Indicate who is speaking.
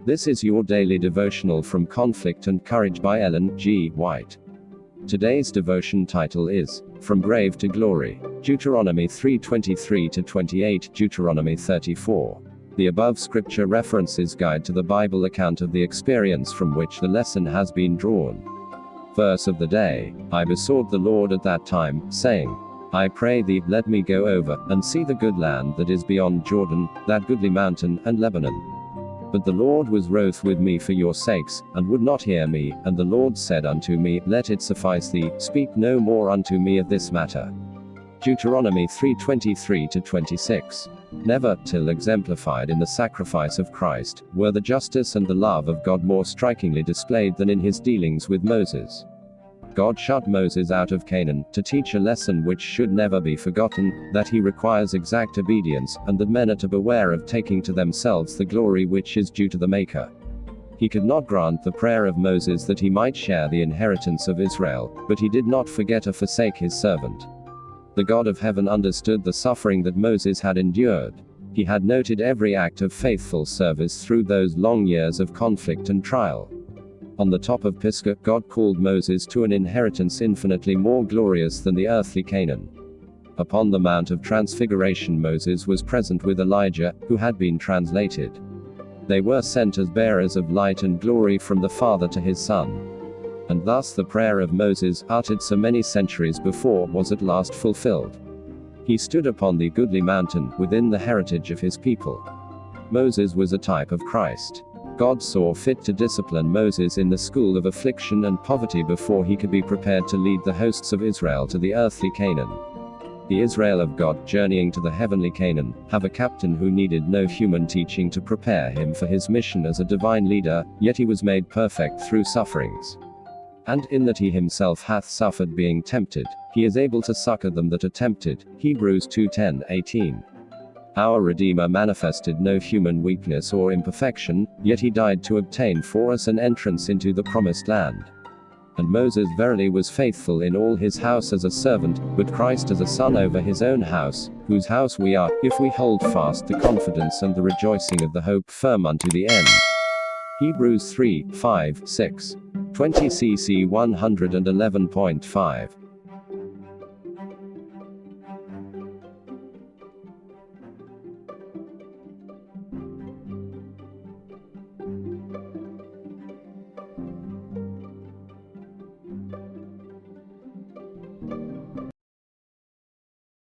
Speaker 1: This is your daily devotional from Conflict and Courage by Ellen.G. White. Today's devotion title is, From Grave to Glory, Deuteronomy 3:23-28, Deuteronomy 34. The above scripture references guide to the Bible account of the experience from which the lesson has been drawn. Verse of the day, I besought the Lord at that time, saying, I pray thee, let me go over, and see the good land that is beyond Jordan, that goodly mountain, and Lebanon. But the Lord was wroth with me for your sakes, and would not hear me, and the Lord said unto me, Let it suffice thee, speak no more unto me of this matter. Deuteronomy 3:23-26. Never, till exemplified in the sacrifice of Christ, were the justice and the love of God more strikingly displayed than in his dealings with Moses. God shut Moses out of Canaan, to teach a lesson which should never be forgotten, that he requires exact obedience, and that men are to beware of taking to themselves the glory which is due to the Maker. He could not grant the prayer of Moses that he might share the inheritance of Israel, but he did not forget or forsake his servant. The God of heaven understood the suffering that Moses had endured. He had noted every act of faithful service through those long years of conflict and trial. On the top of Pisgah, God called Moses to an inheritance infinitely more glorious than the earthly Canaan. Upon the Mount of Transfiguration, Moses was present with Elijah, who had been translated. They were sent as bearers of light and glory from the Father to his Son. And thus the prayer of Moses, uttered so many centuries before, was at last fulfilled. He stood upon the goodly mountain, within the heritage of his people. Moses was a type of Christ. God saw fit to discipline Moses in the school of affliction and poverty before he could be prepared to lead the hosts of Israel to the earthly Canaan. The Israel of God, journeying to the heavenly Canaan, have a captain who needed no human teaching to prepare him for his mission as a divine leader, yet he was made perfect through sufferings. And in that he himself hath suffered being tempted, he is able to succor them that are tempted. Hebrews 2:10-18. Our Redeemer manifested no human weakness or imperfection, yet he died to obtain for us an entrance into the promised land. And Moses verily was faithful in all his house as a servant, but Christ as a son over his own house, whose house we are, if we hold fast the confidence and the rejoicing of the hope firm unto the end. Hebrews 3:5-6. 20 cc 111.5.